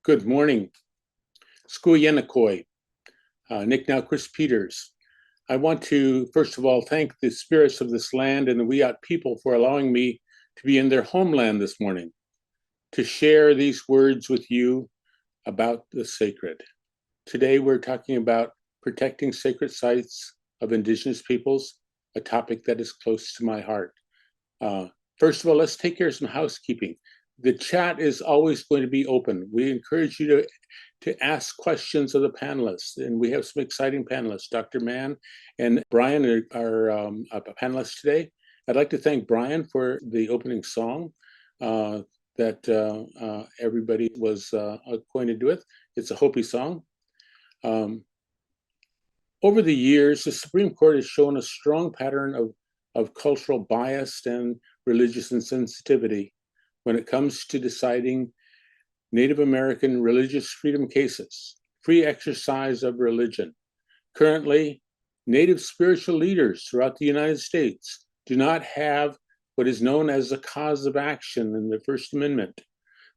Good morning. Skuyenakoi, Nick now Chris Peters. I want to, first of all, thank the spirits of this land and the Wiyot people for allowing me to be in their homeland this morning, to share these words with you about the sacred. Today, we're talking about protecting sacred sites of Indigenous peoples, a topic that is close to my heart. First of all, let's take care of some housekeeping. The chat is always going to be open. We encourage you to ask questions of the panelists, and we have some exciting panelists. Dr. Mann and Brian are panelists today. I'd like to thank Brian for the opening song that everybody was acquainted with. It's a Hopi song. Over the years, the Supreme Court has shown a strong pattern of cultural bias and religious insensitivity when it comes to deciding Native American religious freedom cases, free exercise of religion. Currently, Native spiritual leaders throughout the United States do not have what is known as a cause of action in the First Amendment.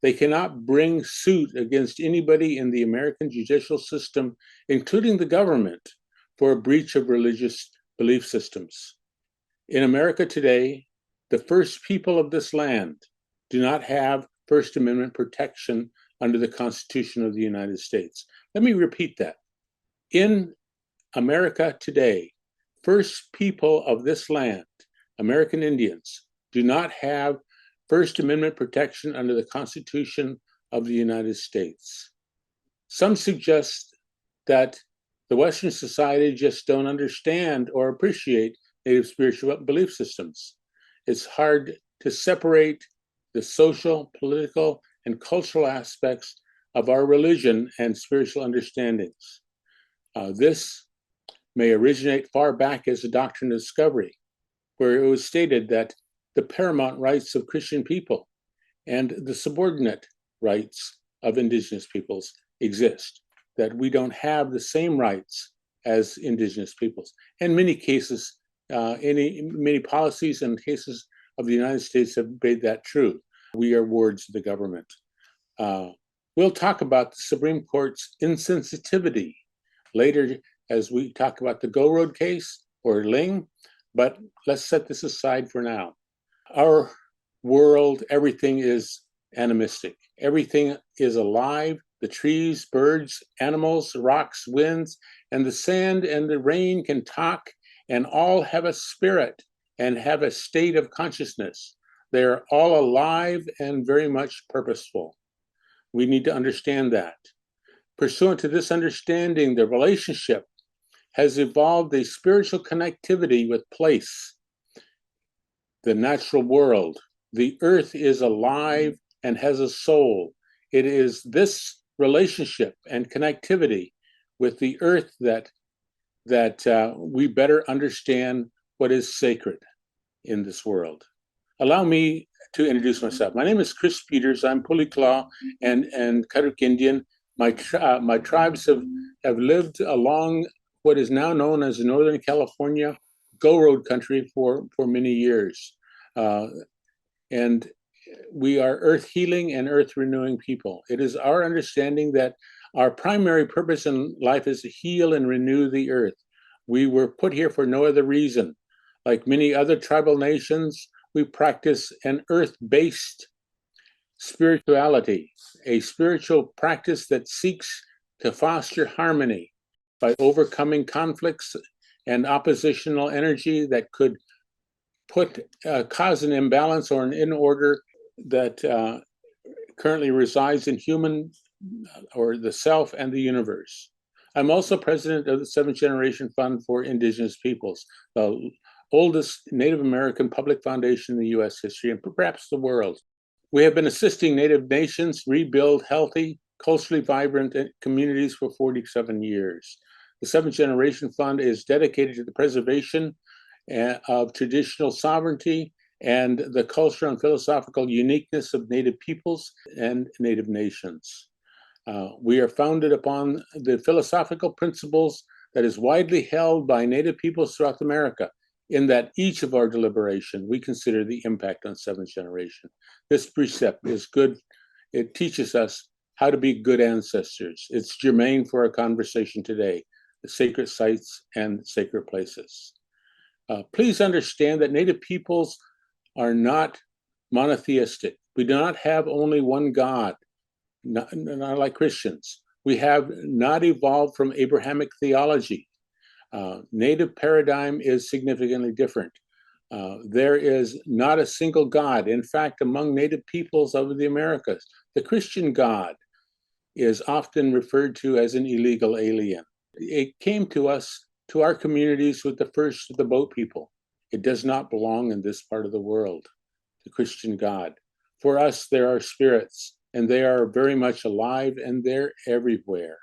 They cannot bring suit against anybody in the American judicial system, including the government, for a breach of religious belief systems. In America today, the first people of this land do not have First Amendment protection under the Constitution of the United States. Let me repeat that. In America today, first people of this land, American Indians, do not have First Amendment protection under the Constitution of the United States. Some suggest that the Western society just don't understand or appreciate Native spiritual belief systems. It's hard to separate the social, political, and cultural aspects of our religion and spiritual understandings. This may originate far back as a doctrine of discovery, where it was stated that the paramount rights of Christian people and the subordinate rights of Indigenous peoples exist, that we don't have the same rights as Indigenous peoples. In many cases, many policies and cases of the United States have made that true. We are wards of the government. We'll talk about the Supreme Court's insensitivity later as we talk about the Go Road case or Ling, but let's set this aside for now. Our world, everything is animistic. Everything is alive. The trees, birds, animals, rocks, winds, and the sand and the rain can talk and all have a spirit and have a state of consciousness. They're all alive and very much purposeful. We need to understand that. Pursuant to this understanding, the relationship has evolved a spiritual connectivity with place, the natural world. The earth is alive and has a soul. It is this relationship and connectivity with the earth that we better understand what is sacred in this world. Allow me to introduce myself. My name is Chris Peters. I'm Puhlik-lah and Karuk Indian. My tribes have lived along what is now known as Northern California Go Road country for many years. And we are earth healing and earth renewing people. It is our understanding that our primary purpose in life is to heal and renew the earth. We were put here for no other reason. Like many other tribal nations, we practice an earth-based spirituality, a spiritual practice that seeks to foster harmony by overcoming conflicts and oppositional energy that could cause an imbalance or an inorder that currently resides in human or the self and the universe. I'm also president of the 7th Generation Fund for Indigenous Peoples, the oldest Native American public foundation in the U.S. history and perhaps the world. We have been assisting Native nations rebuild healthy, culturally vibrant communities for 47 years. The 7th Generation Fund is dedicated to the preservation of traditional sovereignty and the cultural and philosophical uniqueness of Native peoples and Native nations. We are founded upon the philosophical principles that is widely held by Native peoples throughout America, in that each of our deliberation, we consider the impact on 7th generation. This precept is good. It teaches us how to be good ancestors. It's germane for our conversation today, the sacred sites and sacred places. Please understand that Native peoples are not monotheistic. We do not have only one God, not like Christians. We have not evolved from Abrahamic theology. Native paradigm is significantly different. There is not a single God. In fact, among Native peoples of the Americas, the Christian God is often referred to as an illegal alien. It came to us, to our communities, with the first of the boat people. It does not belong in this part of the world, the Christian God. For us, there are spirits, and they are very much alive, and they're everywhere.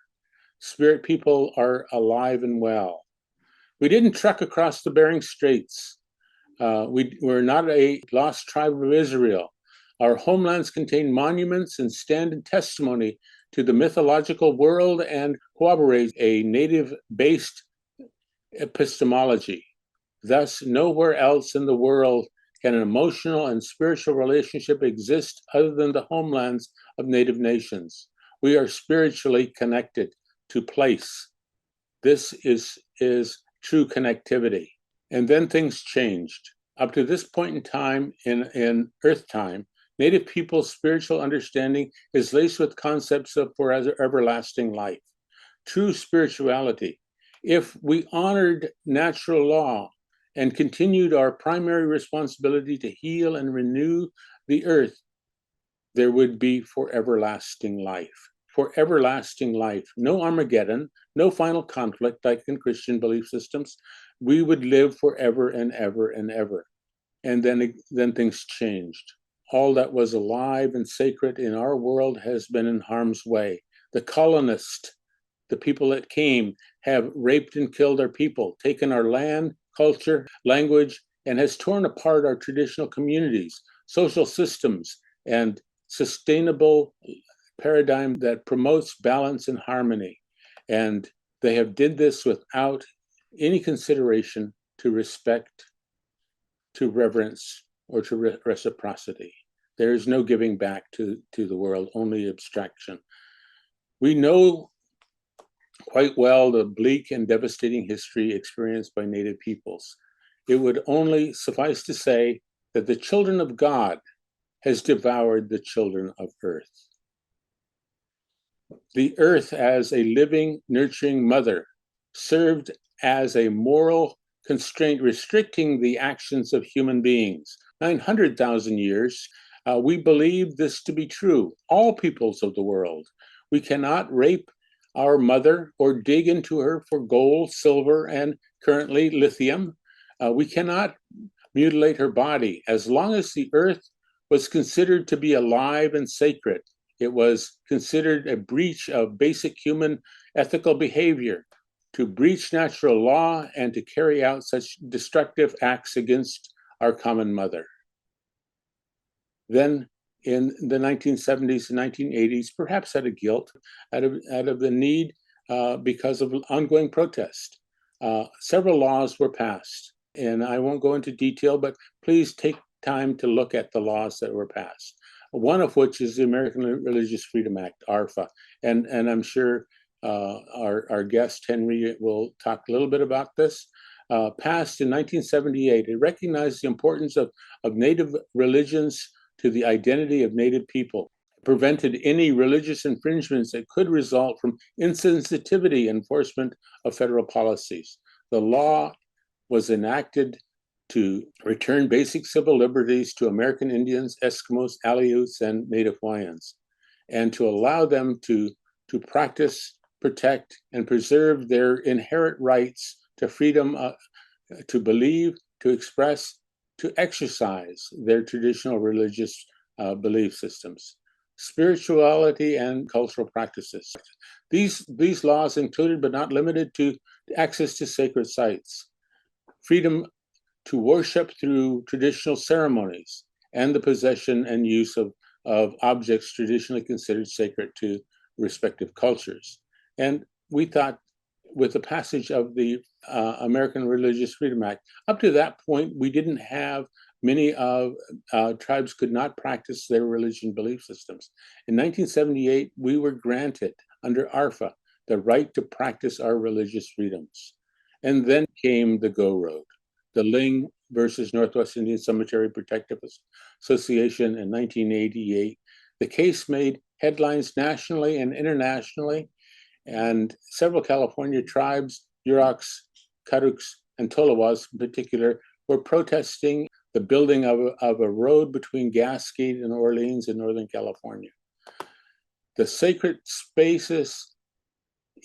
Spirit people are alive and well. We didn't trek across the Bering Straits. We're not a lost tribe of Israel. Our homelands contain monuments and stand in testimony to the mythological world and corroborate a native-based epistemology. Thus, nowhere else in the world can an emotional and spiritual relationship exist other than the homelands of Native nations. We are spiritually connected to place. This is true connectivity. And then things changed. Up to this point in time, in Earth time, Native people's spiritual understanding is laced with concepts of for everlasting life. True spirituality. If we honored natural law and continued our primary responsibility to heal and renew the earth, there would be for everlasting life. For everlasting life. No Armageddon, no final conflict like in Christian belief systems. We would live forever and ever and ever. And then things changed. All that was alive and sacred in our world has been in harm's way. The colonists, the people that came, have raped and killed our people, taken our land, culture, language, and has torn apart our traditional communities, social systems, and sustainable paradigm that promotes balance and harmony. And they have did this without any consideration to respect, to reverence, or to reciprocity. There is no giving back to the world, only abstraction. We know quite well the bleak and devastating history experienced by Native peoples. It would only suffice to say that the children of God has devoured the children of earth. The earth as a living, nurturing mother served as a moral constraint restricting the actions of human beings. 900,000 years, we believe this to be true. All peoples of the world. We cannot rape our mother or dig into her for gold, silver, and currently lithium. We cannot mutilate her body. As long as the earth was considered to be alive and sacred, it was considered a breach of basic human ethical behavior to breach natural law and to carry out such destructive acts against our common mother. Then in the 1970s and 1980s, perhaps out of guilt, out of the need because of ongoing protest, several laws were passed. And I won't go into detail, but please take time to look at the laws that were passed. One of which is the American Religious Freedom Act, ARFA. And I'm sure our guest, Henry, will talk a little bit about this. Passed in 1978, it recognized the importance of Native religions to the identity of Native people, prevented any religious infringements that could result from insensitivity enforcement of federal policies. The law was enacted to return basic civil liberties to American Indians, Eskimos, Aleuts, and Native Hawaiians, and to allow them to practice, protect, and preserve their inherent rights to freedom to believe, to express, to exercise their traditional religious belief systems, spirituality, and cultural practices. These laws included, but not limited to, access to sacred sites, freedom to worship through traditional ceremonies, and the possession and use of objects traditionally considered sacred to respective cultures. And we thought with the passage of the American Religious Freedom Act, up to that point, we didn't have many tribes could not practice their religion belief systems. In 1978, we were granted, under ARFA, the right to practice our religious freedoms. And then came the Go Road, the Ling versus Northwest Indian Cemetery Protective Association in 1988. The case made headlines nationally and internationally, and several California tribes, Yuroks, Karuks, and Tolowas in particular, were protesting the building of a road between Gasquet and Orleans in Northern California. The sacred spaces,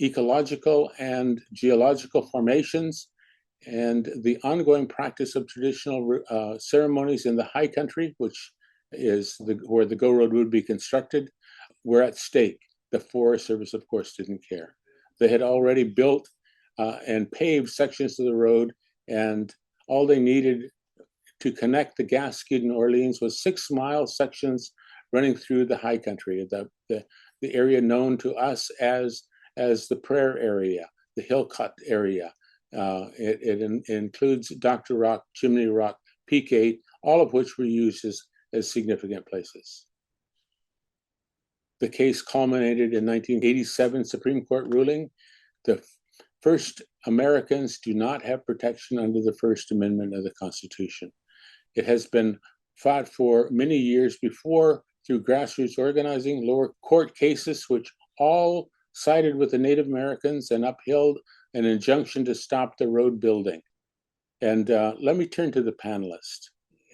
ecological and geological formations, and the ongoing practice of traditional ceremonies in the high country, which is where the Go Road would be constructed, were at stake. The Forest Service, of course, didn't care. They had already built and paved sections of the road, and all they needed to connect the Gasquet and Orleans was 6-mile sections running through the high country, the area known to us as the Prayer area, the Hillcut area. It includes Dr. Rock, Chimney Rock, Peak 8, all of which were used as significant places. The case culminated in 1987 Supreme Court ruling. The First Americans do not have protection under the First Amendment of the Constitution. It has been fought for many years before through grassroots organizing, lower court cases, which all sided with the Native Americans and upheld an injunction to stop the road building. And let me turn to the panelists,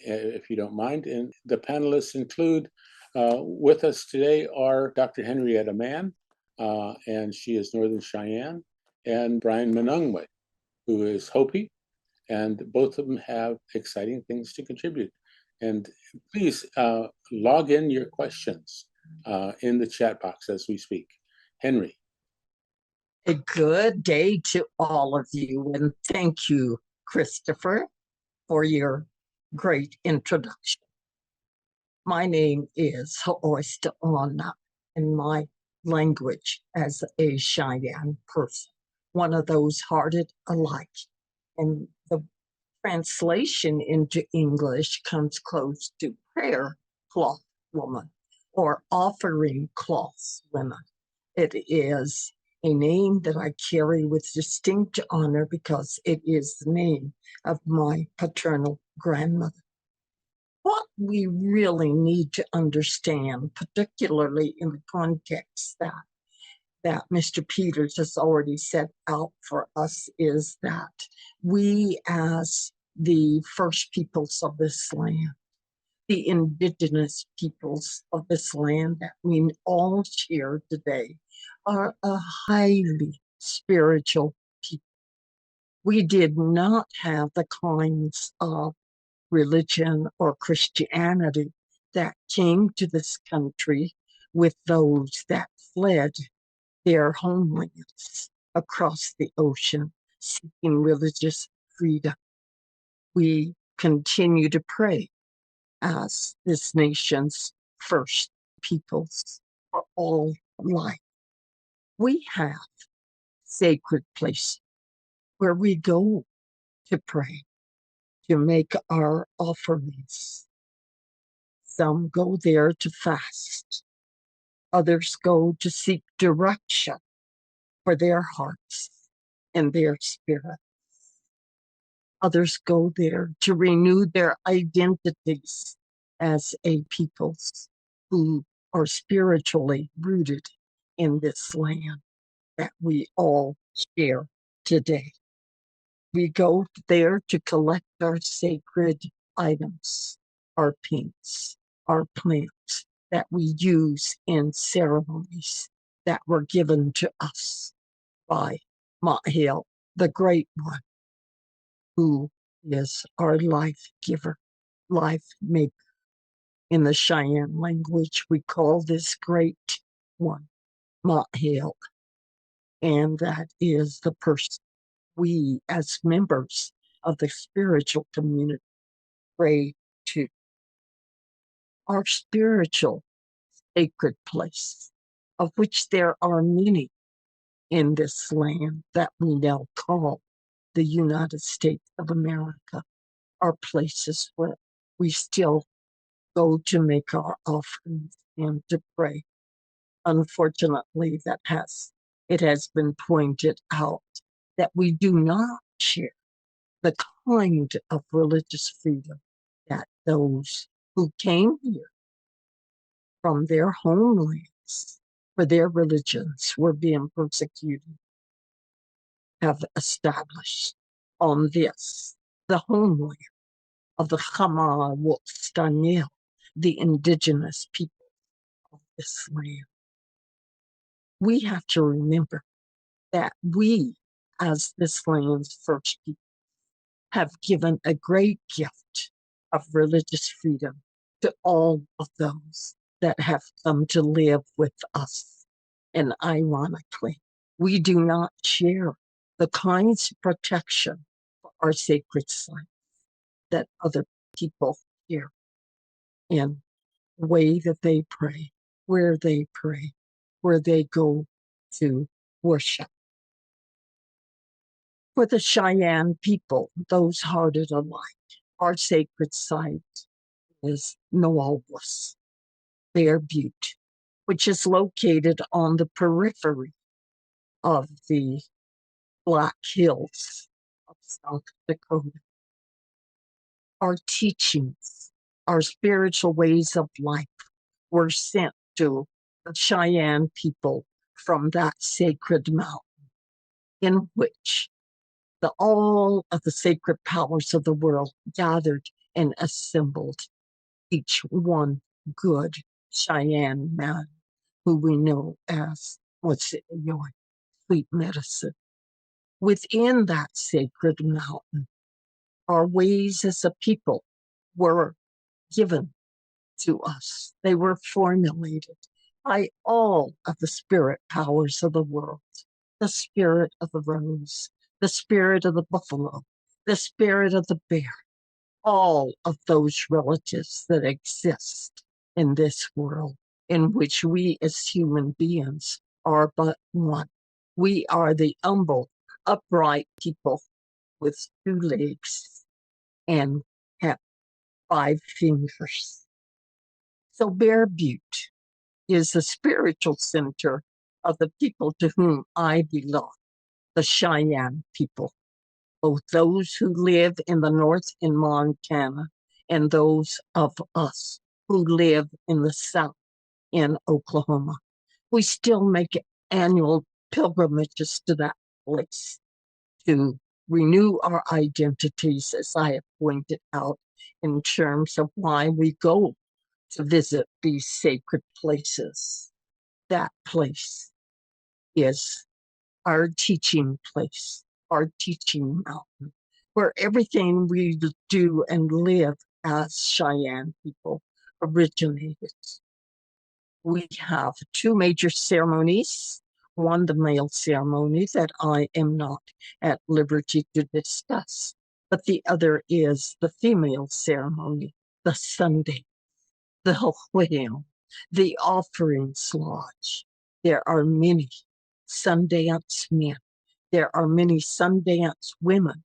if you don't mind. And the panelists include with us today are Dr. Henrietta Mann, and she is Northern Cheyenne, and Brian Monongye, who is Hopi, and both of them have exciting things to contribute. And please log in your questions in the chat box as we speak. Henry. A good day to all of you, and thank you, Christopher, for your great introduction. My name is Tsetsehestaestse in my language as a Cheyenne person, one of those hearted alike. And the translation into English comes close to prayer cloth woman or offering cloth women. It is a name that I carry with distinct honor because it is the name of my paternal grandmother. What we really need to understand, particularly in the context that Mr. Peters has already set out for us, is that we as the first peoples of this land, the indigenous peoples of this land that we all share today, are a highly spiritual people. We did not have the kinds of religion or Christianity that came to this country with those that fled their homelands across the ocean seeking religious freedom. We continue to pray as this nation's first peoples for all life. We have sacred places where we go to pray, to make our offerings. Some go there to fast. Others go to seek direction for their hearts and their spirits. Others go there to renew their identities as a peoples who are spiritually rooted in this land that we all share today. We go there to collect our sacred items, our paints, our plants that we use in ceremonies that were given to us by Int'l, the Great One, who is our life giver, life maker. In the Cheyenne language, we call this Great One Int'l, and that is the person we, as members of the spiritual community, pray to. Our spiritual sacred place, of which there are many in this land that we now call the United States of America, are places where we still go to make our offerings and to pray. Unfortunately, it has been pointed out that we do not share the kind of religious freedom that those who came here from their homelands for their religions were being persecuted have established on this, the homeland of the Hamawostanil, the indigenous people of this land. We have to remember that we, as this land's first people, have given a great gift of religious freedom to all of those that have come to live with us. And ironically, we do not share the kinds of protection for our sacred sites that other people share in the way that they pray, where they go to worship. For the Cheyenne people, those hearted alike, our sacred site is Noalbus, Bear Butte, which is located on the periphery of the Black Hills of South Dakota. Our teachings, our spiritual ways of life were sent to the Cheyenne people from that sacred mountain, in which all of the sacred powers of the world gathered and assembled, each one good Cheyenne man, who we know as sweet medicine. Within that sacred mountain, our ways as a people were given to us. They were formulated by all of the spirit powers of the world, the spirit of the rose, the spirit of the buffalo, the spirit of the bear, all of those relatives that exist in this world, in which we as human beings are but one. We are the humble, upright people with 2 legs and have 5 fingers. So Bear Butte is the spiritual center of the people to whom I belong, the Cheyenne people, both those who live in the north in Montana and those of us who live in the south in Oklahoma. We still make annual pilgrimages to that place to renew our identities, as I have pointed out, in terms of why we go to visit these sacred places. That place is our teaching place, our teaching mountain, where everything we do and live as Cheyenne people originated. We have 2 major ceremonies. One, the male ceremony that I am not at liberty to discuss, but the other is the female ceremony, the Sunday, the Hohwam, the offerings lodge. There are many Sundance men. There are many Sundance women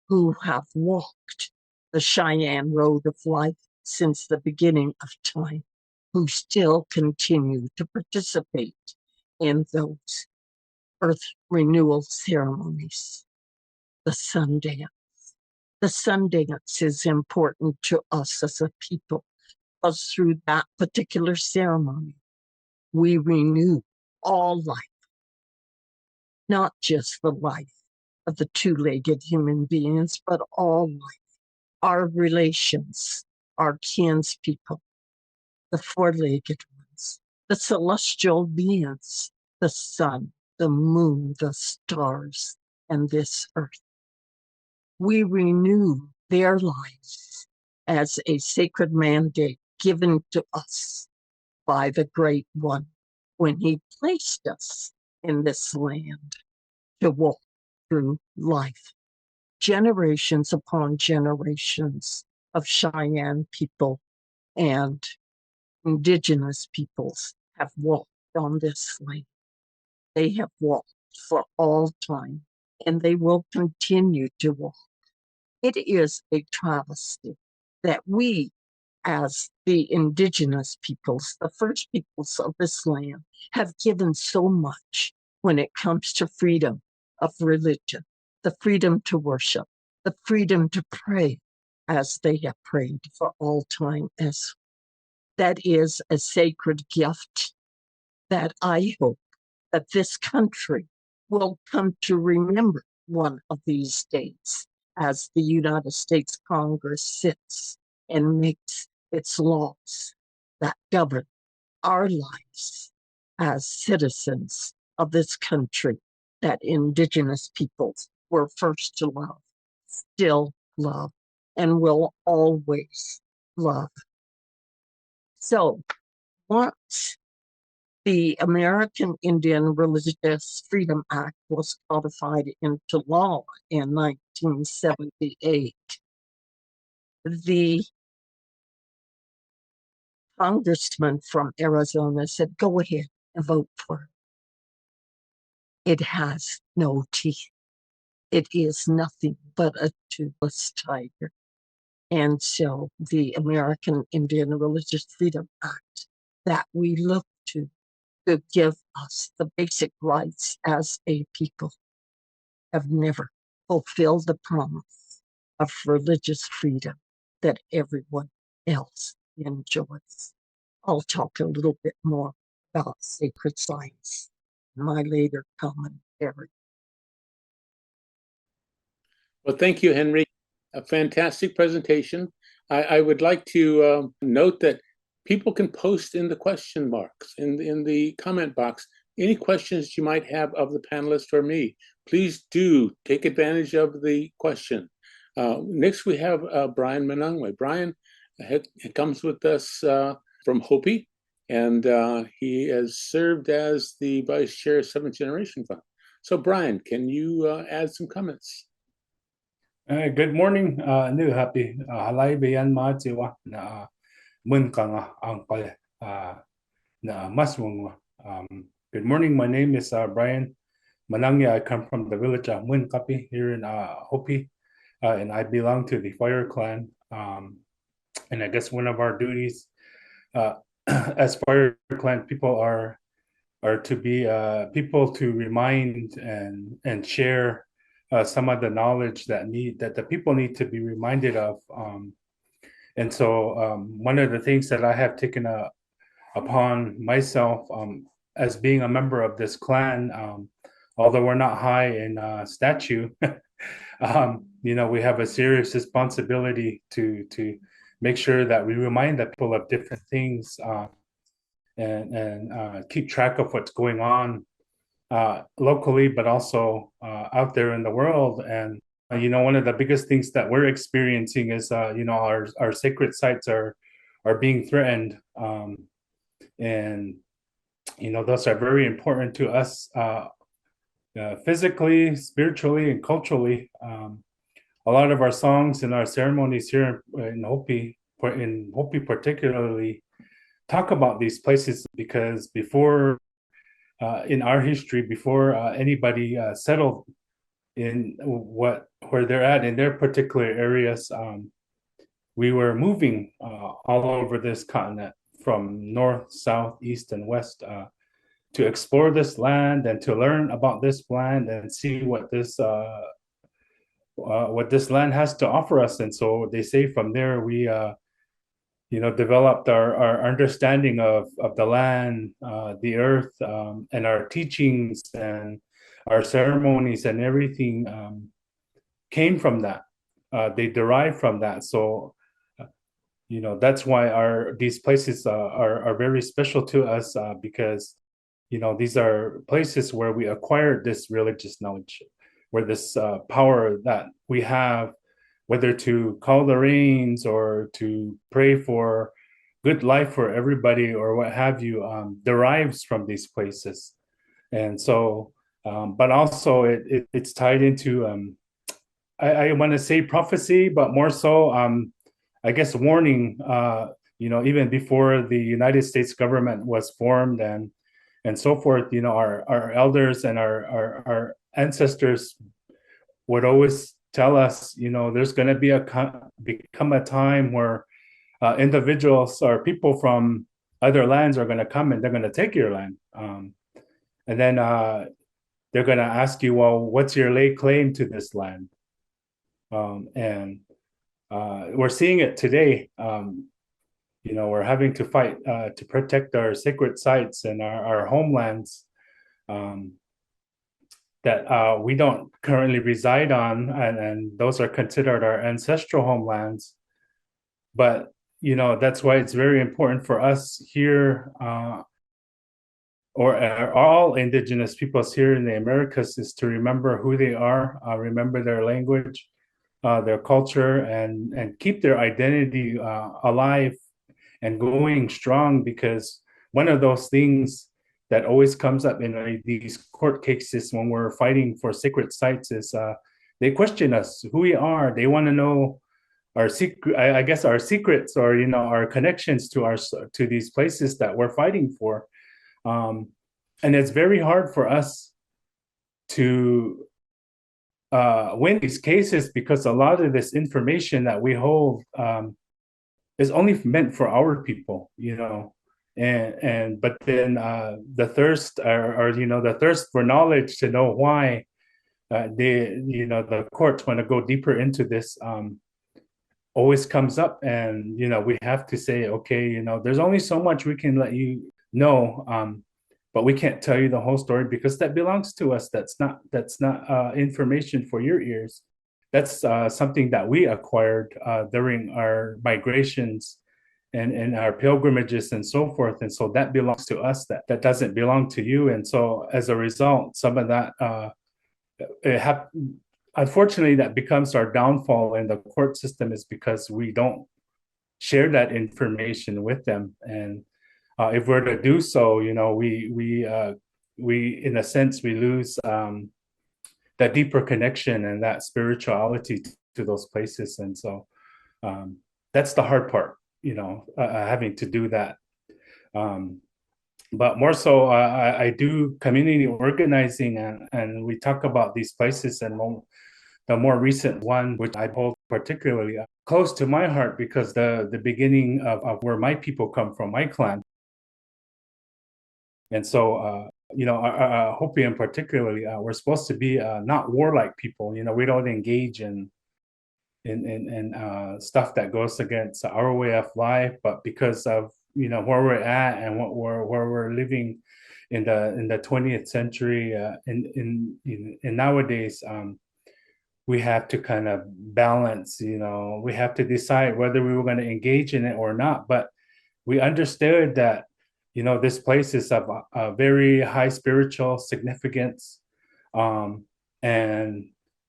who have walked the Cheyenne road of life since the beginning of time, who still continue to participate in those earth renewal ceremonies. The Sundance. The Sundance is important to us as a people, because through that particular ceremony, we renew all life, not just the life of the 2-legged human beings, but all life, our relations, our kinspeople, the 4-legged ones, the celestial beings, the sun, the moon, the stars, and this earth. We renew their lives as a sacred mandate given to us by the Great One when he placed us in this land to walk through life. Generations upon generations of Cheyenne people and Indigenous peoples have walked on this land. They have walked for all time, and they will continue to walk. It is a travesty that we as the indigenous peoples, the first peoples of this land, have given so much when it comes to freedom of religion, the freedom to worship, the freedom to pray as they have prayed for all time. As that is a sacred gift that I hope that this country will come to remember one of these days as the United States Congress sits and makes its laws that govern our lives as citizens of this country that indigenous peoples were first to love, still love, and will always love. So once the American Indian Religious Freedom Act was codified into law in 1978, the congressman from Arizona said, go ahead and vote for it. It has no teeth. It is nothing but a toothless tiger. And so the American Indian Religious Freedom Act that we look to give us the basic rights as a people have never fulfilled the promise of religious freedom that everyone else enjoys. I'll talk a little bit more about sacred science in my later commentary. Well, thank you, Henry. A fantastic presentation. I would like to note that people can post in the question box, in the comment box, any questions you might have of the panelists or me. Please do take advantage of the question. Next, we have Brian Monongye. Brian comes with us from Hopi, and he has served as the vice chair of Seventh Generation Fund. So, Brian, can you add some comments? Good morning, new happy. Halay bayan ma jiwa na mun kanga ang pale na maswung. Good morning. My name is Brian Monongye. I come from the village of Munkapi here in Hopi, and I belong to the Fire Clan. And I guess one of our duties as Fire Clan people are to be people to remind and share some of the knowledge that the people need to be reminded of. And so one of the things that I have taken upon myself as being a member of this clan, although we're not high in stature, we have a serious responsibility to make sure that we remind the people of different things and keep track of what's going on locally, but also out there in the world. And one of the biggest things that we're experiencing is our sacred sites are being threatened, and those are very important to us physically, spiritually, and culturally. A lot of our songs and our ceremonies here in Hopi particularly, talk about these places because before in our history, before anybody settled in where they're at in their particular areas, we were moving all over this continent from north, south, east, and west to explore this land and to learn about this land and see what this land has to offer us. And so they say from there we developed our understanding of the land, the earth, and our teachings and our ceremonies and everything came from that. They derive from that. So, that's why these places are very special to us because, these are places where we acquired this religious knowledge, where this power that we have, whether to call the rains or to pray for good life for everybody or what have you, derives from these places. And so, but also it's tied into, I want to say prophecy, but more so, I guess, warning, even before the United States government was formed and so forth, our elders and our ancestors would always tell us, there's going to become a time where individuals or people from other lands are going to come and they're going to take your land. And then they're going to ask you, well, what's your lay claim to this land? And we're seeing it today. We're having to fight to protect our sacred sites and our homelands that we don't currently reside on, and those are considered our ancestral homelands. But that's why it's very important for us here, or all Indigenous peoples here in the Americas, is to remember who they are, remember their language, their culture, and keep their identity alive and going strong. Because one of those things that always comes up in these court cases when we're fighting for sacred sites is they question us, who we are. They want to know our secret, I guess, our secrets, or our connections to these places that we're fighting for. And it's very hard for us to win these cases, because a lot of this information that we hold is only meant for our people, but then the thirst, or the thirst for knowledge to know why the courts want to go deeper into this always comes up. And we have to say, okay, there's only so much we can let you know, but we can't tell you the whole story, because that belongs to us. That's not information for your ears. That's something that we acquired during our migrations and our pilgrimages and so forth. And so that belongs to us. That doesn't belong to you. And so as a result, some of that, unfortunately, that becomes our downfall in the court system, is because we don't share that information with them. And if we're to do so, we in a sense, we lose that deeper connection and that spirituality to those places. And so that's the hard part, having to do that. But more so, I do community organizing, and we talk about these places. And the more recent one, which I hold particularly close to my heart, because the beginning of where my people come from, my clan. And so, Hopi in particularly, we're supposed to be not warlike people. We don't engage in stuff that goes against our way of life, but because of where we're at and where we're living in the 20th century, and nowadays, we have to kind of balance. We have to decide whether we were going to engage in it or not. But we understood that this place is of a very high spiritual significance, and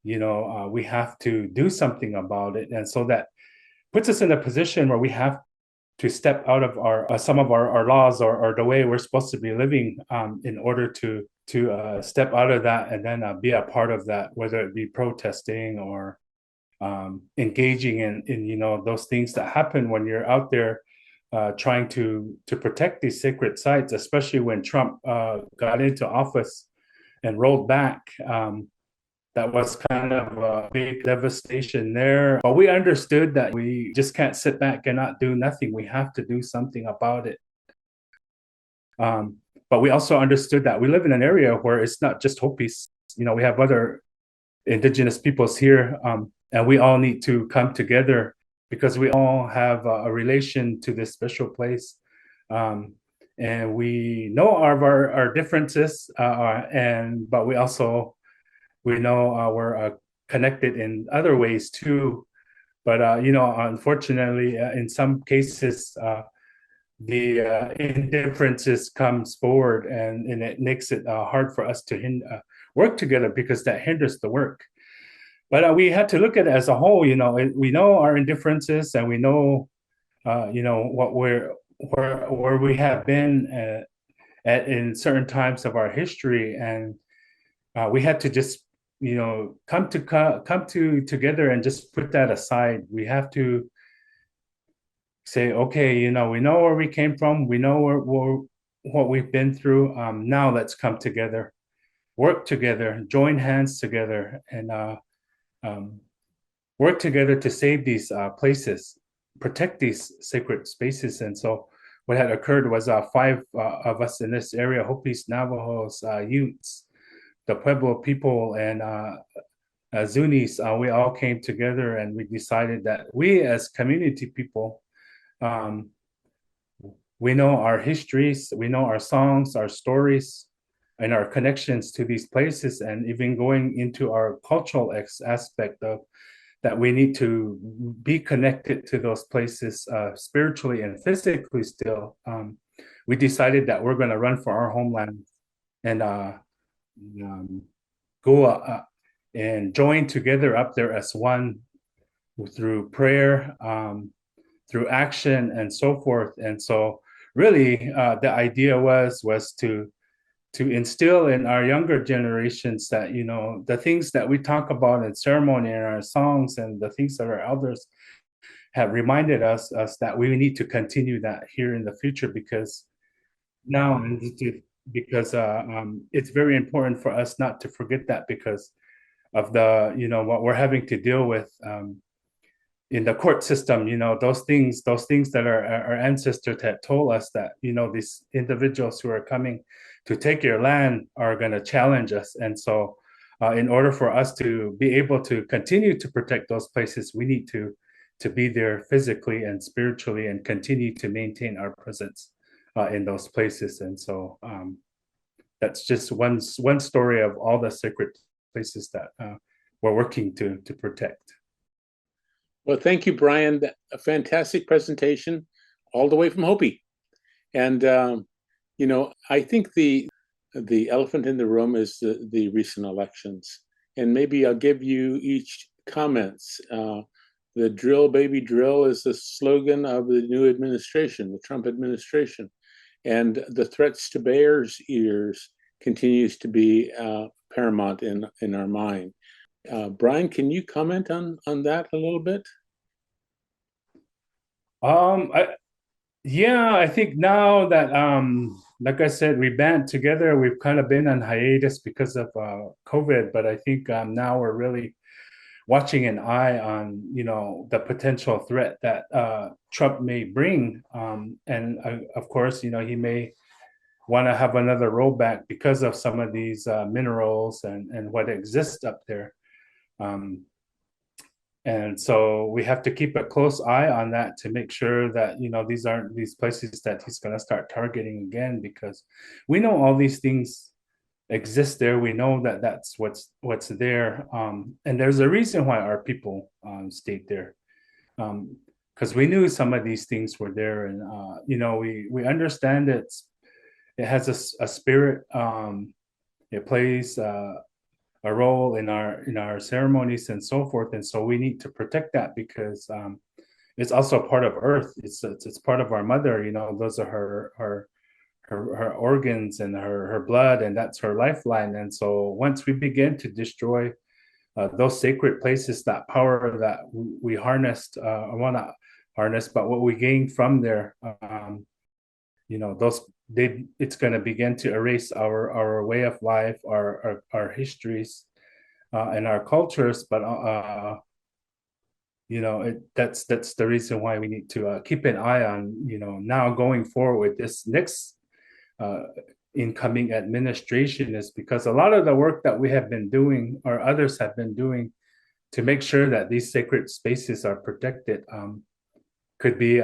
we have to do something about it. And so that puts us in a position where we have to step out of our some of our laws, or the way we're supposed to be living, in order to step out of that and then be a part of that, whether it be protesting or engaging in those things that happen when you're out there trying to protect these sacred sites, especially when Trump got into office and rolled back. That was kind of a big devastation there. But we understood that we just can't sit back and not do nothing. We have to do something about it. But we also understood that we live in an area where it's not just Hopis. We have other Indigenous peoples here, and we all need to come together, because we all have a relation to this special place. And we know our differences, but we also, we know we're connected in other ways too. But unfortunately, in some cases, the indifferences comes forward, and it makes it hard for us to work together, because that hinders the work. But we had to look at it as a whole. We know our indifferences, and we know what where we have been at in certain times of our history, and we had to just come together and just put that aside. We have to say, okay, we know where we came from, we know what we've been through. Now let's come together, work together, join hands together, and work together to save these places, protect these sacred spaces. And so what had occurred was 5 of us in this area, Hopis, Navajos, Utes, the Pueblo people, and Zunis, we all came together and we decided that we as community people, we know our histories, we know our songs, our stories, and our connections to these places, and even going into our cultural aspect of that we need to be connected to those places spiritually and physically still. We decided that we're going to run for our homeland and go and join together up there as one through prayer, through action, and so forth. And so really the idea was to instill in our younger generations that, you know, the things that we talk about in ceremony and our songs and the things that our elders have reminded us that we need to continue that here in the future, because now because it's very important for us not to forget that because of the, you know, what we're having to deal with in the court system, you know, those things that our ancestors had told us that, you know, these individuals who are coming to take your land are going to challenge us. And so in order for us to be able to continue to protect those places, we need to be there physically and spiritually and continue to maintain our presence in those places. And so that's just one story of all the sacred places that we're working to protect. Well, thank you, Brian. A fantastic presentation all the way from Hopi. And, you know, I think the elephant in the room is the recent elections. And maybe I'll give you each comments. The drill, baby, drill is the slogan of the new administration, the Trump administration. And the threats to bears' ears continues to be paramount in our mind. Brian, can you comment on that a little bit? I think now that like I said, we band together, we've kind of been on hiatus because of COVID, but I think now we're really watching an eye on, you know, the potential threat that Trump may bring, and of course, you know, he may want to have another rollback because of some of these minerals and what exists up there. And so we have to keep a close eye on that to make sure that, you know, these aren't these places that he's going to start targeting again, because we know all these things exist there. We know that that's what's there. And there's a reason why our people stayed there, because we knew some of these things were there. And, you know, we understand it has a spirit. It plays a role in our ceremonies and so forth, and so we need to protect that because it's also part of Earth. It's part of our mother. You know, those are her organs and her blood, and that's her lifeline. And so once we begin to destroy those sacred places, that power that we harnessed, I want to harness, but what we gain from there, you know, it's going to begin to erase our way of life, our histories, and our cultures. But you know, that's the reason why we need to keep an eye on, you know, now going forward with this next incoming administration, is because a lot of the work that we have been doing or others have been doing to make sure that these sacred spaces are protected could be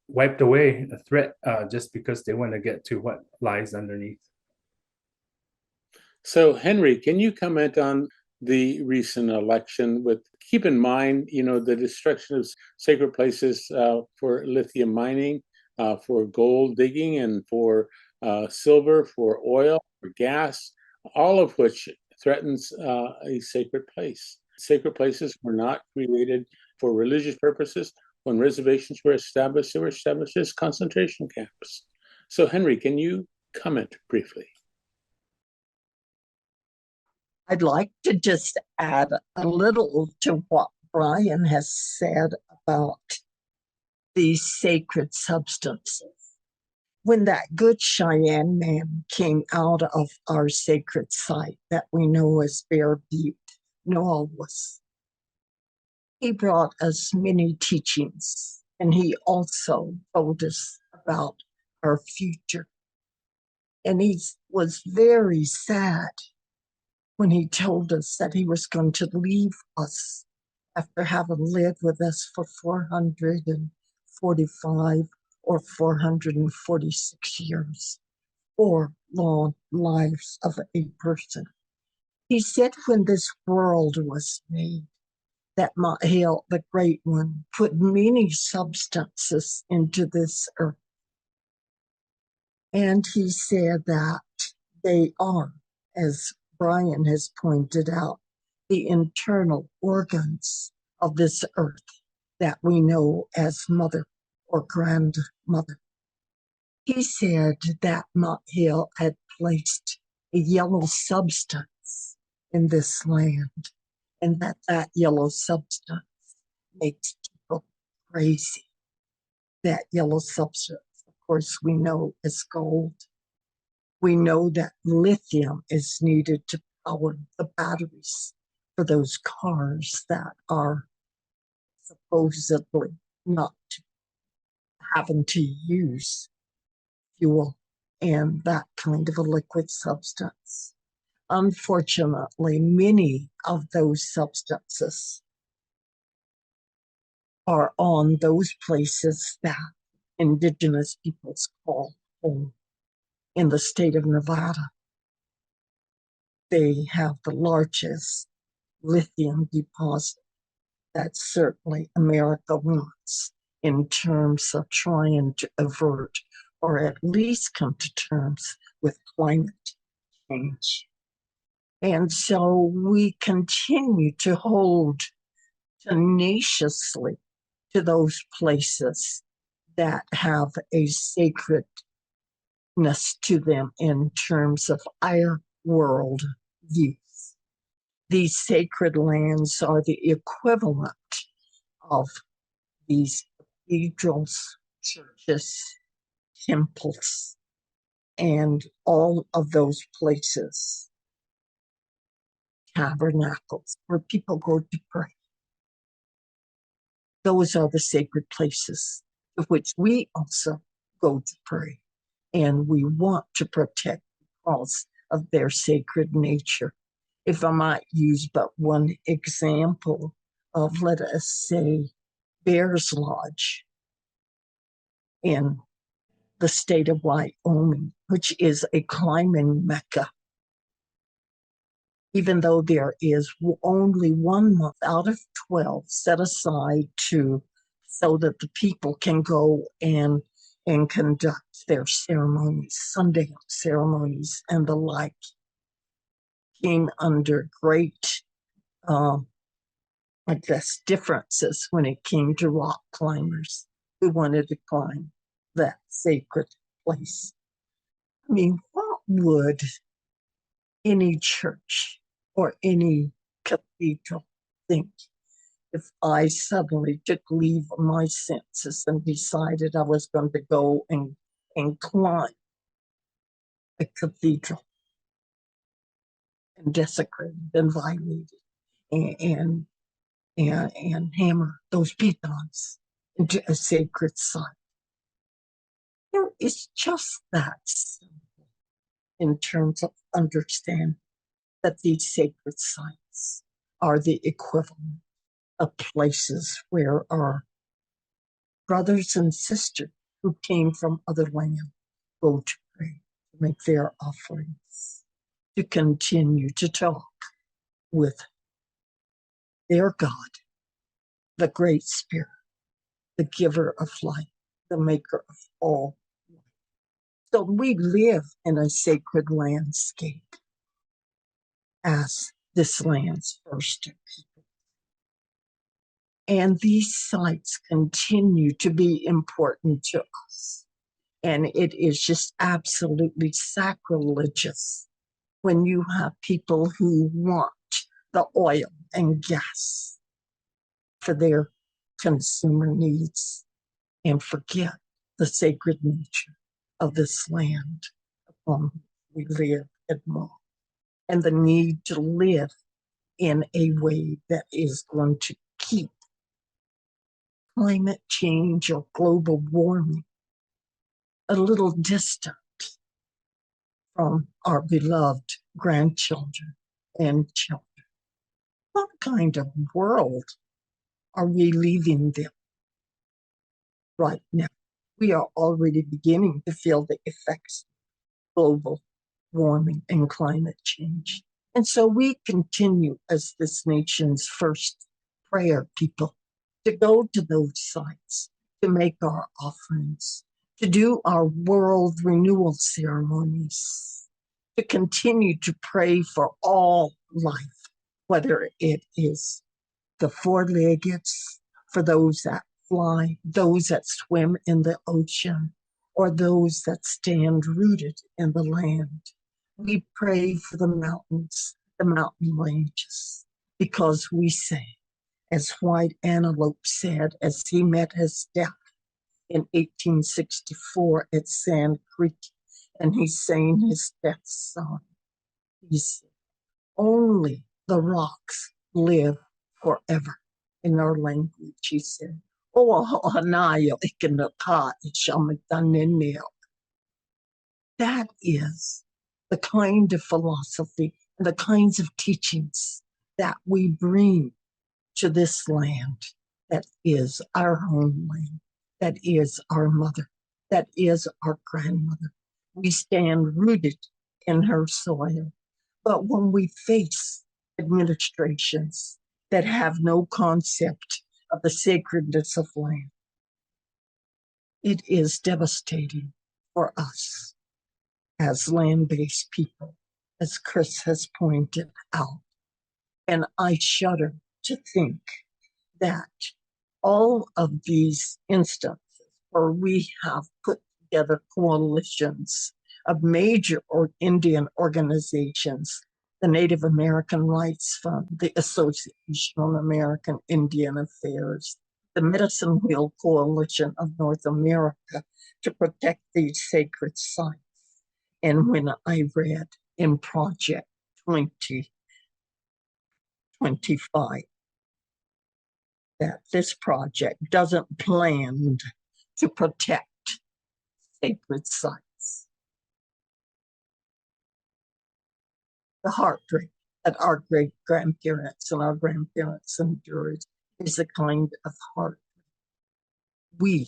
wiped away, a threat, just because they want to get to what lies underneath. So, Henry, can you comment on the recent election? With keep in mind, you know, the destruction of sacred places for lithium mining, for gold digging, and for silver, for oil, for gas, all of which threatens a sacred place. Sacred places were not created for religious purposes. When reservations were established, they were established as concentration camps. So, Henry, can you comment briefly? I'd like to just add a little to what Brian has said about these sacred substances. When that good Cheyenne man came out of our sacred site that we know as Bear Butte, Noah was, he brought us many teachings And he also told us about our future. And he was very sad when he told us that he was going to leave us after having lived with us for 445 or 446 years, 4 long lives of a person. He said when this world was made, that Mahale, the Great One, put many substances into this earth. And he said that they are, as Brian has pointed out, the internal organs of this earth that we know as mother or grandmother. He said that Mahale had placed a yellow substance in this land, and that yellow substance makes people crazy. That yellow substance, of course, we know is gold. We know that lithium is needed to power the batteries for those cars that are supposedly not having to use fuel and that kind of a liquid substance. Unfortunately, many of those substances are on those places that Indigenous peoples call home. In the state of Nevada, they have the largest lithium deposit that certainly America wants in terms of trying to avert or at least come to terms with climate change. And so we continue to hold tenaciously to those places that have a sacredness to them in terms of our world views. These sacred lands are the equivalent of these cathedrals, churches, temples, and all of those places, tabernacles, where people go to pray. Those are the sacred places of which we also go to pray, and we want to protect because of their sacred nature. If I might use but one example of, let us say, Bears Lodge in the state of Wyoming, which is a climbing mecca. Even though there is only 1 month out of 12 set aside so that the people can go and conduct their ceremonies, Sunday ceremonies and the like, came under great, I guess, differences when it came to rock climbers who wanted to climb that sacred place. I mean, what would any church or any cathedral think if I suddenly took leave of my senses and decided I was going to go and climb a cathedral and desecrate and violate it and hammer those pitons into a sacred site? It's just that simple in terms of understanding that these sacred sites are the equivalent of places where our brothers and sisters who came from other lands go to pray, to make their offerings, to continue to talk with their God, the Great Spirit, the giver of life, the maker of all life. So we live in a sacred landscape as this land's first people. And these sites continue to be important to us. And it is just absolutely sacrilegious when you have people who want the oil and gas for their consumer needs and forget the sacred nature of this land upon which we live and walk, and the need to live in a way that is going to keep climate change or global warming a little distant from our beloved grandchildren and children? What kind of world are we leaving them right now? We are already beginning to feel the effects of global warming and climate change. And so we continue as this nation's first prayer people to go to those sites, to make our offerings, to do our world renewal ceremonies, to continue to pray for all life, whether it is the four-leggeds, for those that fly, those that swim in the ocean, or those that stand rooted in the land. We pray for the mountains, the mountain ranges, because we say, as White Antelope said as he met his death in 1864 at Sand Creek, and he sang his death song. He said, only the rocks live forever. In our language, he said, that is the kind of philosophy and the kinds of teachings that we bring to this land that is our homeland, that is our mother, that is our grandmother. We stand rooted in her soil. But when we face administrations that have no concept of the sacredness of land, it is devastating for us as land-based people, as Chris has pointed out. And I shudder to think that all of these instances where we have put together coalitions of major Indian organizations, the Native American Rights Fund, the Association on American Indian Affairs, the Medicine Wheel Coalition of North America, to protect these sacred sites. And when I read in Project 2025 that this project doesn't plan to protect sacred sites, the heartbreak that our great-grandparents and our grandparents endured is the kind of heartbreak we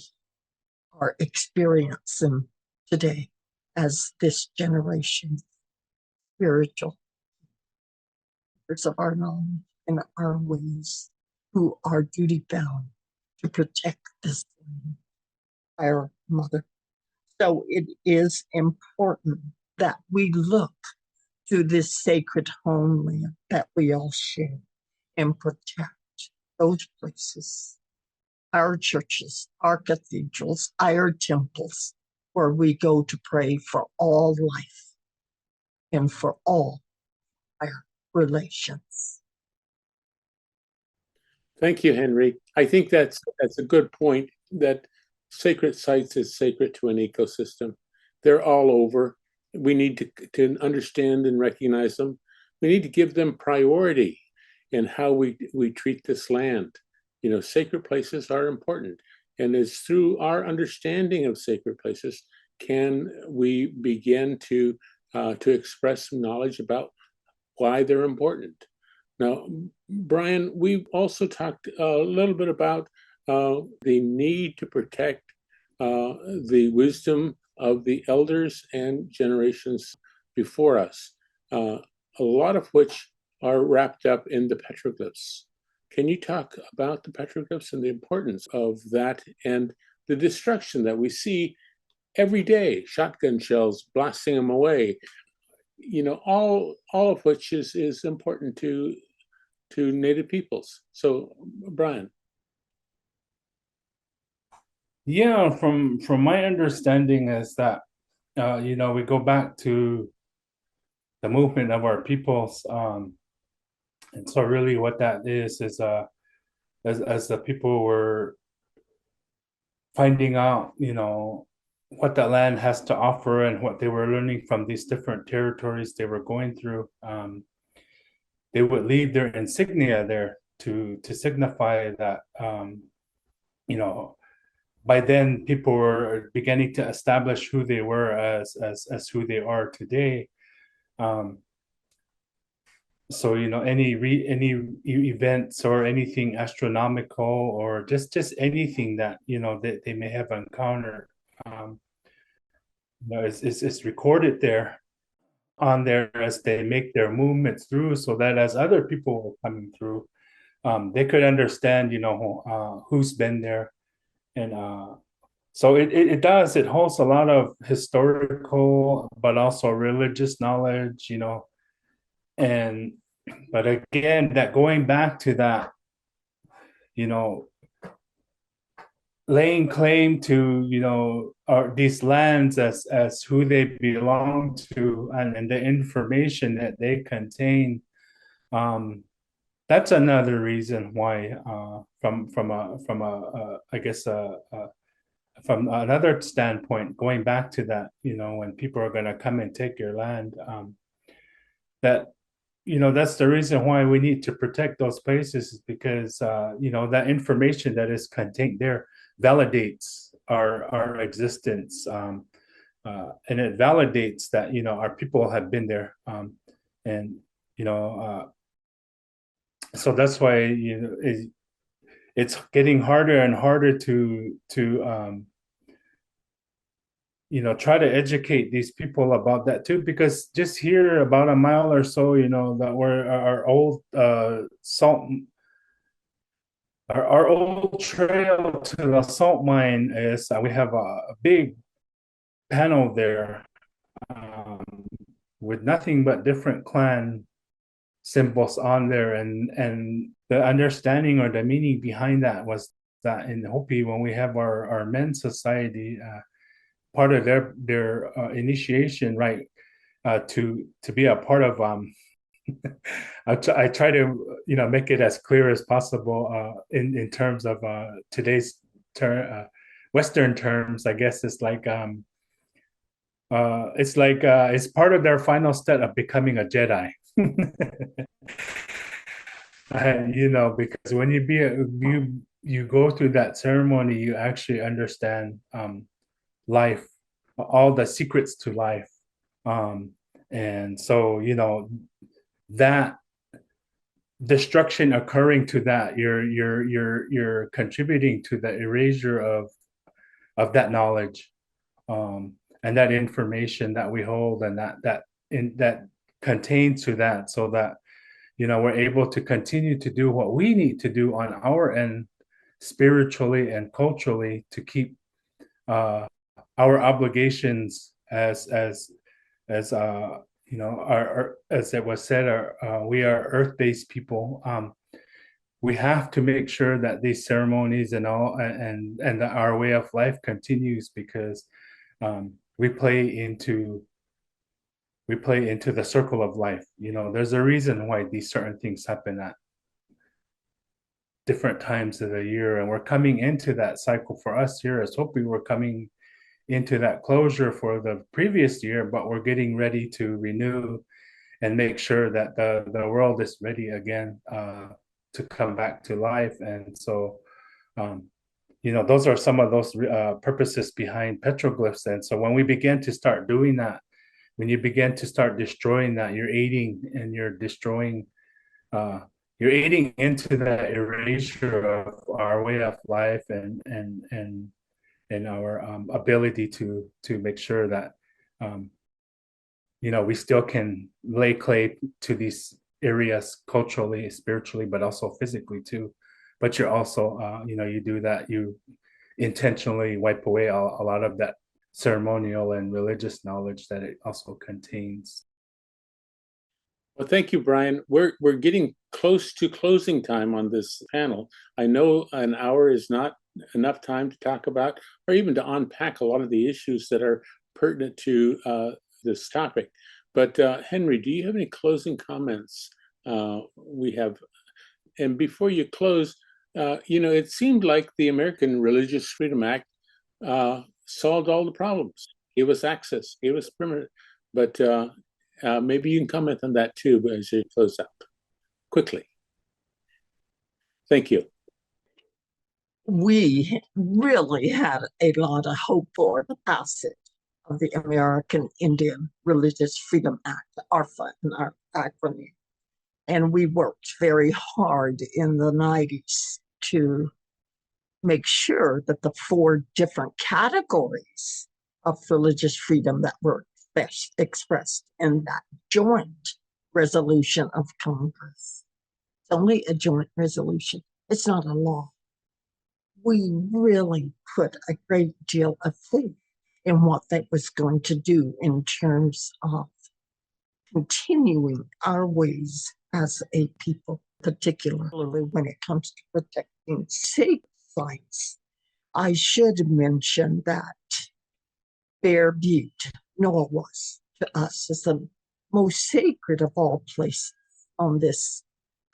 are experiencing today as this generation, spiritual leaders of our knowledge and our ways, who are duty-bound to protect this land, our mother. So it is important that we look to this sacred homeland that we all share and protect those places, our churches, our cathedrals, our temples, where we go to pray for all life and for all our relations. Thank you, Henry. I think that's a good point, that sacred sites is sacred to an ecosystem. They're all over. We need to understand and recognize them. We need to give them priority in how we treat this land. You know, sacred places are important. And it's through our understanding of sacred places can we begin to express some knowledge about why they're important. Now, Brian, we've also talked a little bit about the need to protect the wisdom of the elders and generations before us, a lot of which are wrapped up in the petroglyphs. Can you talk about the petroglyphs and the importance of that and the destruction that we see every day, shotgun shells blasting them away, you know, all of which is important to Native peoples. So, Brian. Yeah, from my understanding is that you know, we go back to the movement of our peoples, and so really what that is as the people were finding out, you know, what the land has to offer and what they were learning from these different territories they were going through, they would leave their insignia there to signify that you know, by then people were beginning to establish who they were as who they are today. So any events or anything astronomical or just anything that that they may have encountered, it's recorded there on there as they make their movements through, so that as other people were coming through, they could understand who's been there. And so it holds a lot of historical but also religious knowledge, and but again, that going back to that, laying claim to these lands as who they belong to, and the information that they contain, that's another reason why, from another standpoint, going back to that, when people are going to come and take your land, that that's the reason why we need to protect those places, is because that information that is contained there validates our existence, and it validates that our people have been there, and so that's why it's getting harder and harder to try to educate these people about that too, because just here about a mile or so, that where our old salt, our old trail to the salt mine is, we have a big panel there, with nothing but different clan symbols on there, and the understanding or the meaning behind that was that in Hopi, when we have our men's society, part of their initiation, right, to be a part of, I try to make it as clear as possible, in terms of today's Western terms. I guess it's like it's part of their final step of becoming a Jedi. Because when you go through that ceremony, you actually understand life, all the secrets to life, and so that destruction occurring to that, you're contributing to the erasure of that knowledge, and that information that we hold, and that contains to that, so that we're able to continue to do what we need to do on our end, spiritually and culturally, to keep our obligations as our, as it was said, we are earth-based people. We have to make sure that these ceremonies and all, and that our way of life continues, because we play into the circle of life. There's a reason why these certain things happen at different times of the year, and we're coming into that cycle. For us here as Hopi, we're coming into that closure for the previous year, but we're getting ready to renew and make sure that the world is ready again, to come back to life. And so those are some of those purposes behind petroglyphs. And so when we begin to start doing that, when you begin to start destroying that, you're aiding and you're destroying, you're aiding into that erasure of our way of life, and our ability to make sure that we still can lay claim to these areas culturally, spiritually, but also physically too. But you're also you do that, you intentionally wipe away a lot of that ceremonial and religious knowledge that it also contains. Well, thank you, Brian. We're getting close to closing time on this panel. I know an hour is not enough time to talk about or even to unpack a lot of the issues that are pertinent to this topic. But Henry, do you have any closing comments? And before you close, it seemed like the American Religious Freedom Act solved all the problems, gave us access, gave us permit. But maybe you can comment on that too as you close out quickly. Thank you. we really had a lot of hope for the passage of the American Indian Religious Freedom Act, ARFA in our acronym. And we worked very hard in the 90s to make sure that the 4 different categories of religious freedom that were expressed in that joint resolution of Congress. It's only a joint resolution. It's not a law. We really put a great deal of faith in what that was going to do in terms of continuing our ways as a people, particularly when it comes to protecting sacred sites. I should mention that Bear Butte, Noah was to us is the most sacred of all places on this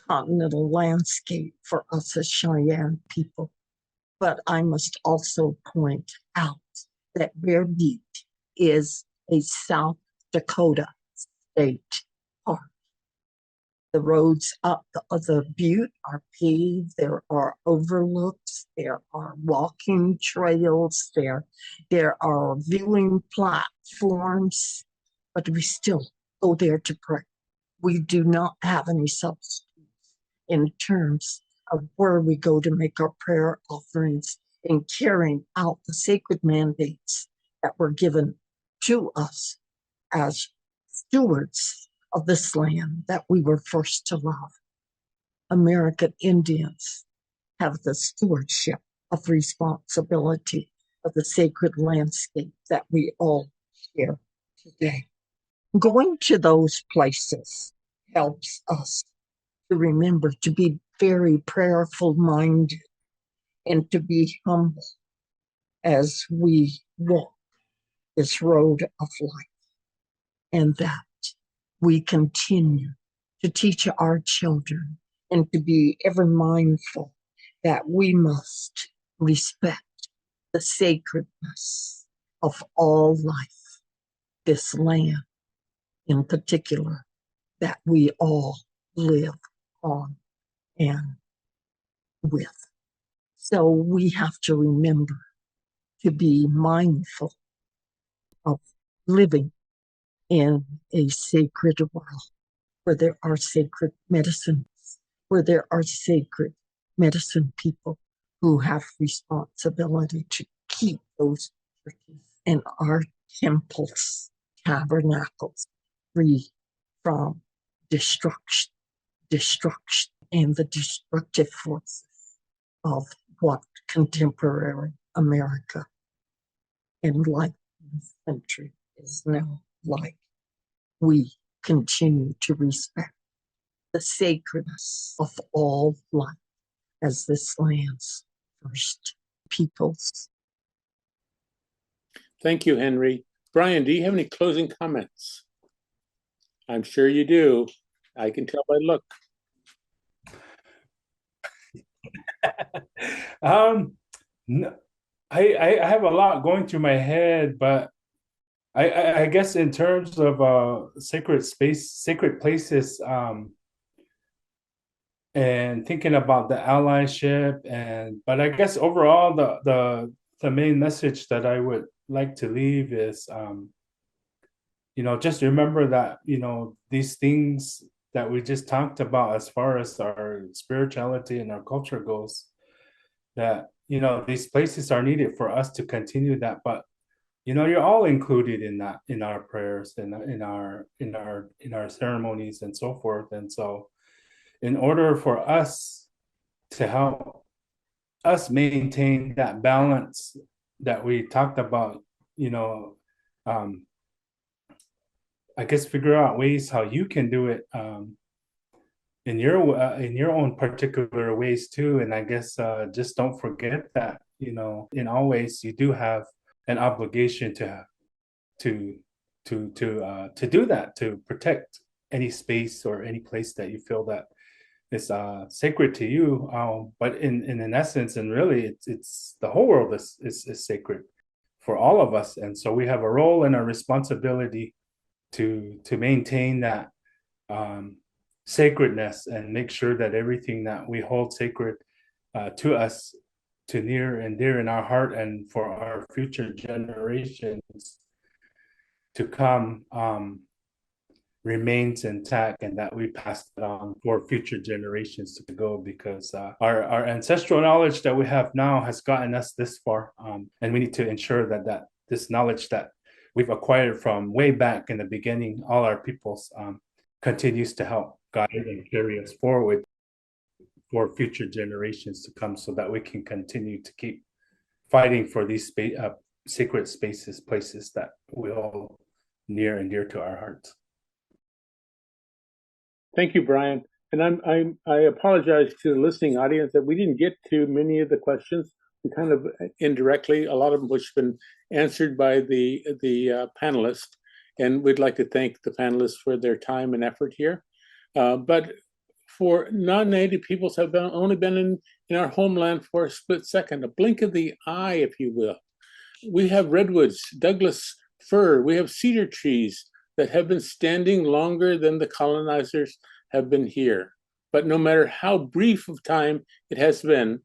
continental landscape for us as Cheyenne people. But I must also point out that Bear Butte is a South Dakota state park. The roads up the butte are paved, there are overlooks, there are walking trails, there are viewing platforms, but we still go there to pray. We do not have any substitutes in terms of where we go to make our prayer offerings and carrying out the sacred mandates that were given to us as stewards of this land that we were forced to love. American Indians have the stewardship of responsibility of the sacred landscape that we all share today. Going to those places helps us to remember to be very prayerful minded and to be humble as we walk this road of life, and that we continue to teach our children and to be ever mindful that we must respect the sacredness of all life, this land in particular that we all live on and with. So we have to remember to be mindful of living in a sacred world where there are sacred medicines, where there are sacred medicine people who have responsibility to keep those churches and our temples, tabernacles free from destruction and the destructive forces of what contemporary America and like this country is now like. We continue to respect the sacredness of all life as this land's first peoples. Thank you, Henry. Brian, do you have any closing comments? I'm sure you do. I can tell by look. No, I have a lot going through my head, but I guess in terms of sacred space, sacred places, and thinking about the allyship, but I guess overall the main message that I would like to leave is just remember that these things that we just talked about as far as our spirituality and our culture goes, that these places are needed for us to continue that, but you're all included in that, in our prayers and in our ceremonies and so forth. And so in order for us to help us maintain that balance that we talked about, I guess figure out ways how you can do it in your own particular ways too. And I guess just don't forget that in all ways you do have an obligation to do that, to protect any space or any place that you feel that is sacred to you. But in essence, and really, it's the whole world is sacred for all of us, and so we have a role and a responsibility to maintain that sacredness and make sure that everything that we hold sacred to us to near and dear in our heart, and for our future generations to come remains intact, and that we pass it on for future generations to go, because our ancestral knowledge that we have now has gotten us this far, and we need to ensure that this knowledge that we've acquired from way back in the beginning, all our peoples, continues to help guide and carry us forward for future generations to come, so that we can continue to keep fighting for these sacred spaces, places that we all near and dear to our hearts. Thank you, Brian. And I apologize to the listening audience that we didn't get to many of the questions. We kind of indirectly, a lot of them which have been answered by the panelists, and we'd like to thank the panelists for their time and effort here. But for non-native peoples have only been in our homeland for a split second, a blink of the eye, if you will. We have redwoods, Douglas fir, we have cedar trees that have been standing longer than the colonizers have been here. But no matter how brief of time it has been,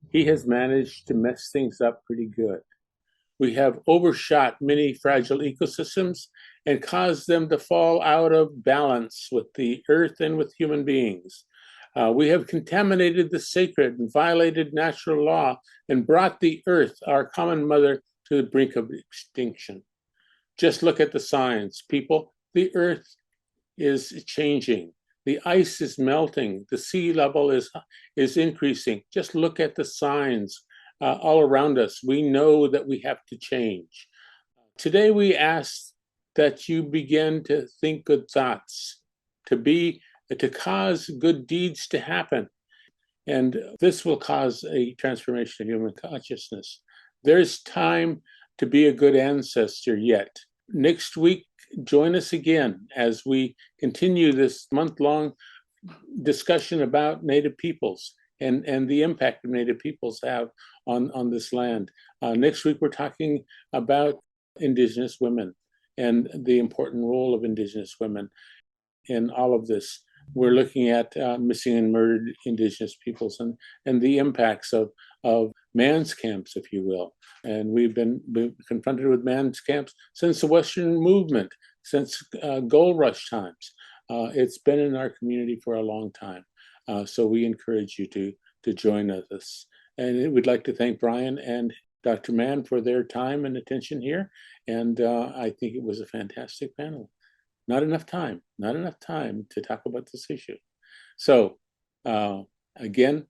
he has managed to mess things up pretty good. We have overshot many fragile ecosystems and caused them to fall out of balance with the earth and with human beings. We have contaminated the sacred and violated natural law and brought the earth, our common mother, to the brink of extinction. Just look at the signs, people. The earth is changing. The ice is melting. The sea level is increasing. Just look at the signs all around us. We know that we have to change. Today we ask that you begin to think good thoughts, to cause good deeds to happen. And this will cause a transformation of human consciousness. There's time to be a good ancestor yet. Next week, join us again as we continue this month-long discussion about Native peoples and the impact that Native peoples have on this land. Next week, we're talking about Indigenous women and the important role of Indigenous women in all of this. We're looking at missing and murdered Indigenous peoples and the impacts of man's camps, if you will. And we've been confronted with man's camps since the Western movement, since gold rush times. It's been in our community for a long time. So we encourage you to join us. And we'd like to thank Brian and Dr. Mann for their time and attention here. And I think it was a fantastic panel. Not enough time to talk about this issue. So again,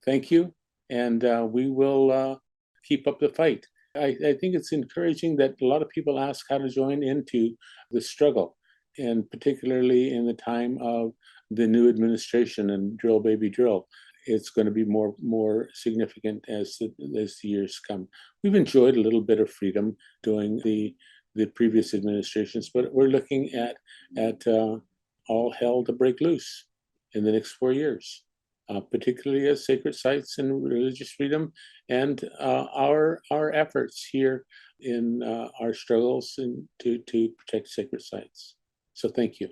thank you. And we will keep up the fight. I think it's encouraging that a lot of people ask how to join into the struggle, and particularly in the time of the new administration and drill baby drill. It's going to be more significant as the years come. We've enjoyed a little bit of freedom during the previous administrations, but we're looking at all hell to break loose in the next 4 years, particularly as sacred sites and religious freedom, and our efforts here in our struggles to protect sacred sites. So thank you.